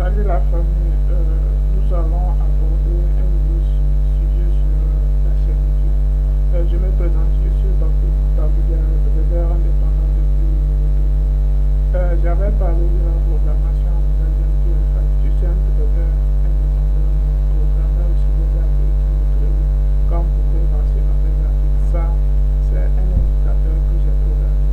Salut la famille, nous allons aborder un nouveau sujet sur la chaîne YouTube. Je me présente, je suis Baboudia, driver indépendant depuis Togo. J'avais parlé de la programmation en langage MTL5. Je suis un driver indépendant, programmeur aussi des algorithmes de trading. Comme vous pouvez voir sur notre graphique, ça c'est un indicateur que j'ai programmé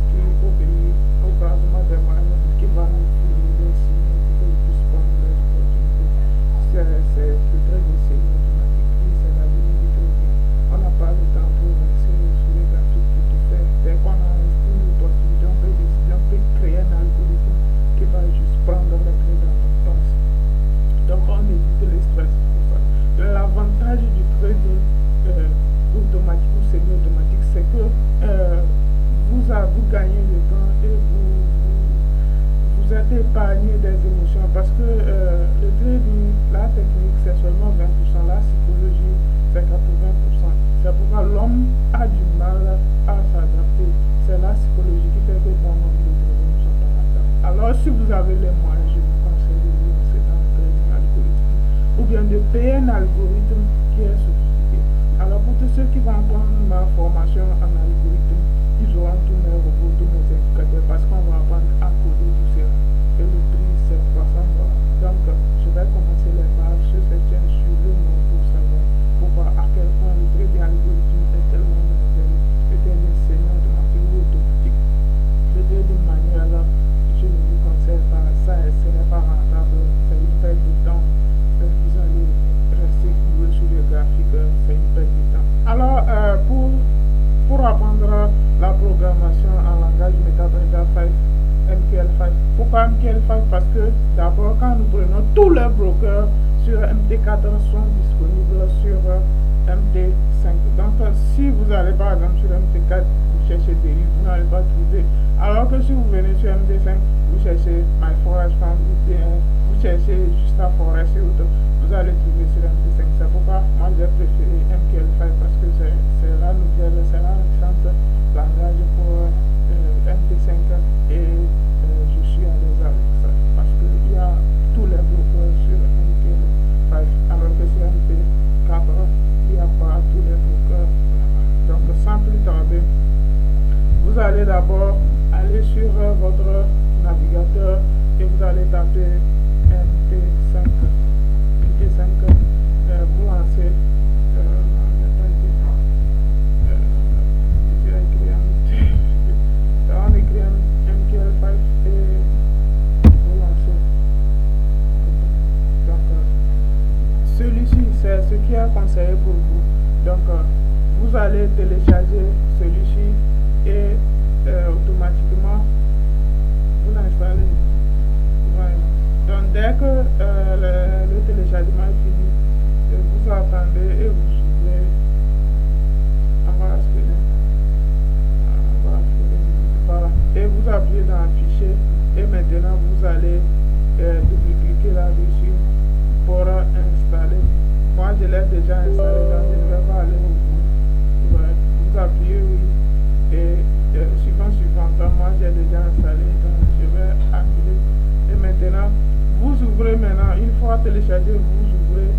qui obéit au croisement des moyennes qui va nous fournir des signaux pour que je puisse prendre les opportunités. C'est le trading semi-automatique et c'est la ligne du trading. On n'a pas le temps pour rester sur les graphiques pour tout faire. Dès qu'on a une opportunité, on peut décider, on peut créer un algorithme qui va juste prendre les trades dans notre temps. Donc on évite le stress pour ça. L'avantage du trading automatique ou semi-automatique, c'est que vous gagnez le temps et vous êtes épargné des émotions parce que le trading, la technique, c'est seulement 20%, la psychologie, c'est 80%. C'est pourquoi l'homme a du mal à s'adapter. C'est la psychologie qui fait que bon nombre de traders ne sont pas adaptés. Alors, si vous avez les moyens, je vous conseille de vous lancer dans le trading algorithmique ou bien de payer un algorithme qui est sophistiqué. Alors, pour tous ceux qui vont prendre ma formation en algorithme, ils auront tous mes robots, tous mes indicateurs parce qu'on va apprendre à coder tout ça. Et le prix, c'est 300 $. Donc, je vais commencer les bases sur cette chaîne, sur le nom pour savoir, pour voir à quel point le trading algorithmique est tellement merveilleux. Le trading semi-automatique ou automatique. Le trading manuel, je ne vous conseille pas, ça ce n'est pas rentable, c'est une perte de temps. Vous allez rester coulé sur les graphiques, c'est une perte de temps. Alors, pour apprendre la programmation en langage MetaTrader 5, MQL5. Pourquoi MQL5? Parce que d'abord, quand nous prenons tous les brokers sur MT4 sont disponibles sur MT5. Donc, si vous allez par exemple sur MT4, vous cherchez des livres, vous n'allez pas trouver. Alors que si vous venez sur MT5, vous cherchez My Forest Farm, vous cherchez Justa Forest et autres, vous allez trouver sur MT5. C'est pourquoi moi j'ai préféré MQL5 parce que c'est la nouvelle, c'est la récente langage pour MT5 et je suis à l'aise avec ça parce qu'il y a tous les brokers sur MT5 alors que sur MT4 il n'y a pas tous les brokers. Donc sans plus tarder, vous allez d'abord aller sur votre navigateur et vous allez taper MT5. Vous lancez on écrit MQL5 et vous lancez. Donc celui-ci c'est ce qui est conseillé pour vous. Donc vous allez télécharger celui-ci et automatiquement vous l'installez. Voilà. Donc dès que le téléchargement est fini, vous attendez et vous ouvrez. On va aspirer. Voilà. Et vous appuyez dans le fichier et maintenant vous allez double-cliquer là-dessus pour installer. Moi je l'ai déjà installé donc je ne vais pas aller au bout. Ouais. Vous appuyez oui et suivant. Moi j'ai déjà installé donc je vais appuyer. Et maintenant vous ouvrez une fois téléchargé, vous ouvrez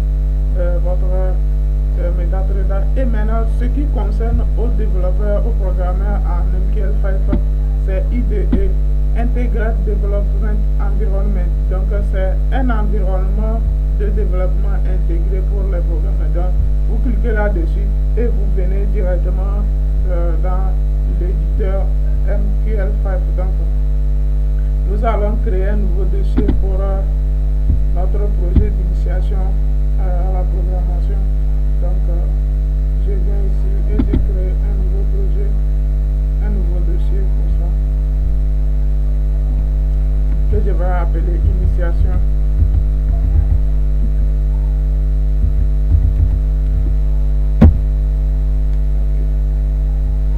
votre MetaTrader. Et maintenant, ce qui concerne aux développeurs, aux programmeurs en MQL5, c'est IDE, Integrated Development Environment. Donc, c'est un environnement de développement intégré pour les programmeurs. Donc, vous cliquez là-dessus et vous venez directement dans l'éditeur MQL5. Donc, nous allons créer un nouveau dossier pour notre projet d'initiation à la programmation. Donc, je viens ici et je crée un nouveau projet, un nouveau dossier pour ça, que je vais appeler initiation.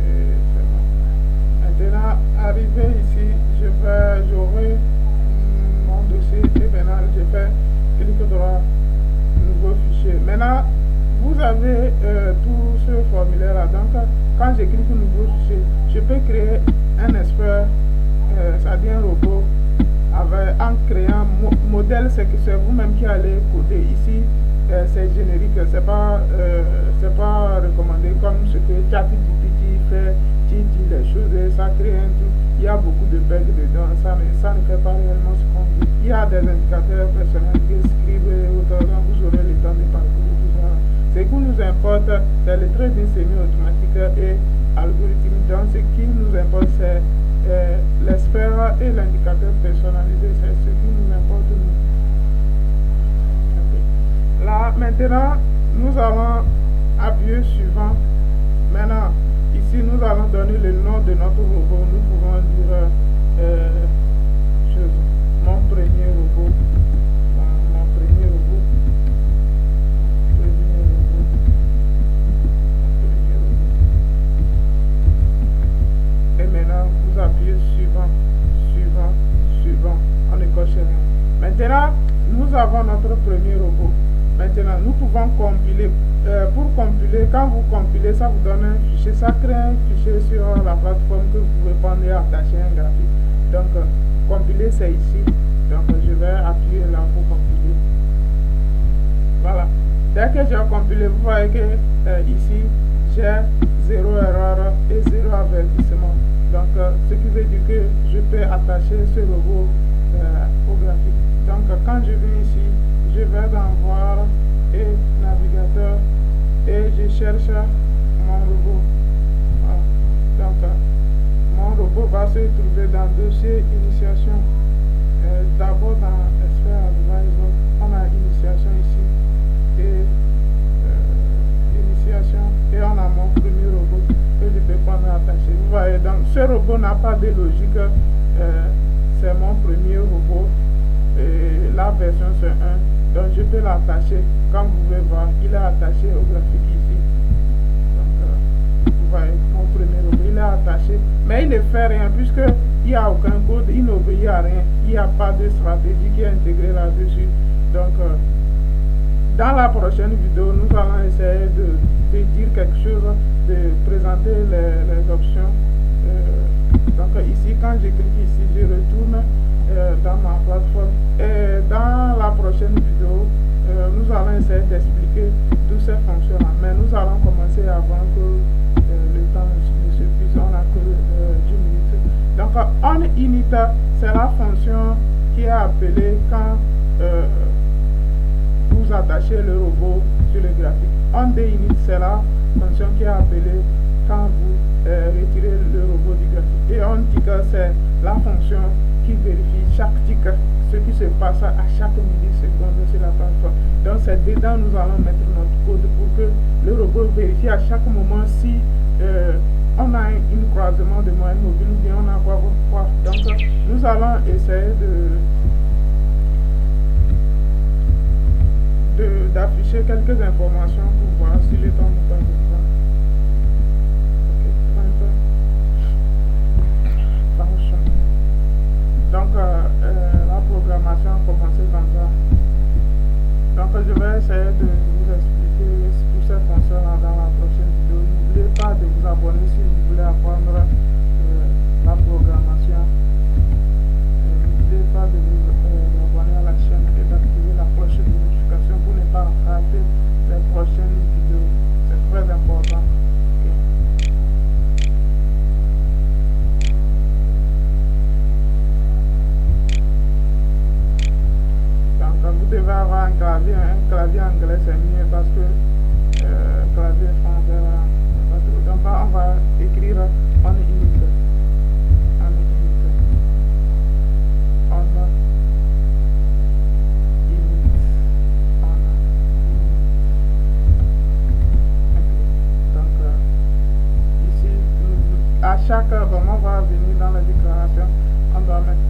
Et c'est bon. Maintenant, arrivé ici, j'aurai mon dossier et maintenant je fais clic droit, nouveau fichier. Maintenant, vous avez tout ce formulaire là. Donc, quand je clique nouveau fichier, je peux créer un expert, c'est-à-dire un robot, en créant modèle, c'est que c'est vous-même qui allez coder. Ici, c'est générique, c'est pas recommandé comme ce que ChatGPT fait. Tu dis les choses et ça crée un truc. Il y a beaucoup de bugs dedans, ça ne fait pas réellement ce qu'on veut. Il y a des indicateurs personnalisés, scribe et autres, donc vous aurez le temps de parcourir tout ça. Ce qui nous importe, c'est le trading semi-automatique et algorithmique. Donc ce qui nous importe, c'est l'espère et l'indicateur personnalisé, c'est ce qui nous importe nous. Okay. Là, maintenant, nous allons appuyer suivant. Maintenant, ici, nous allons donner le nom de notre robot. Nous pouvons dire mon premier robot. Mon premier robot. Et maintenant, vous appuyez suivant, suivant, suivant. On ne coche rien. Maintenant, nous avons notre premier robot. Maintenant, nous pouvons compiler. Pour compiler, quand vous compilez, ça vous donne un fichier. Ça crée un fichier sur la plateforme que vous pouvez prendre et attacher un graphique. Donc, compiler, c'est ici. Donc, je vais appuyer là pour compiler. Voilà. Dès que j'ai compilé, vous voyez que ici, j'ai 0 erreur et 0 avertissement. Donc, ce qui veut dire que je peux attacher ce robot au graphique. Donc, quand je viens ici, je vais dans voir et navigateur et je cherche mon robot. Voilà. Donc, mon robot va se trouver dans dossier initiation. D'abord dans Expert Advisor, on a initiation ici et initiation et on a mon premier robot que je peux prendre attaché. Vous voyez, donc ce robot n'a pas de logique, c'est mon premier robot et la version c'est 1, donc je peux l'attacher. Comme vous pouvez voir, il est attaché au graphique ici. Donc, vous voyez, mon premier robot, il est attaché, mais il ne fait rien puisque il n'y a aucun code, il n'obéit à rien, il n'y a pas de stratégie qui est intégrée là-dessus. Donc, dans la prochaine vidéo, nous allons essayer de dire quelque chose, de présenter les options. Donc ici, quand je clique ici, je retourne dans ma plateforme. Et dans la prochaine vidéo, nous allons essayer d'expliquer toutes ces fonctions-là. Mais nous allons commencer avant que le temps ne s'épuise. On n'a que 10 minutes. Donc, on init, c'est la fonction qui est appelée quand vous attachez le robot sur le graphique. On init, c'est la fonction qui est appelée quand vous retirez le robot du graphique. Et on tick, c'est la fonction qui vérifie chaque tick, ce qui se passe à chaque milliseconde sur la plateforme. Donc c'est dedans nous allons mettre notre code pour que le robot vérifie à chaque moment si on a un croisement de moyenne mobile ou bien on a quoi. Donc nous allons essayer d'afficher quelques informations pour voir si le temps nous permet de voir. Function. Donc la programmation a commencé comme ça. Donc je vais essayer de vous expliquer toutes ces fonctions là dans la prochaine vidéo. N'oubliez pas de vous abonner si vous voulez apprendre la programmation. N'oubliez pas de vous abonner à la chaîne et d'activer la cloche de notification pour ne pas rater les prochaines vidéos. C'est très important. Vous devez avoir un clavier anglais, c'est mieux parce que clavier français, donc on va écrire on init. Donc ici, à chaque moment, on va venir dans la déclaration, on doit mettre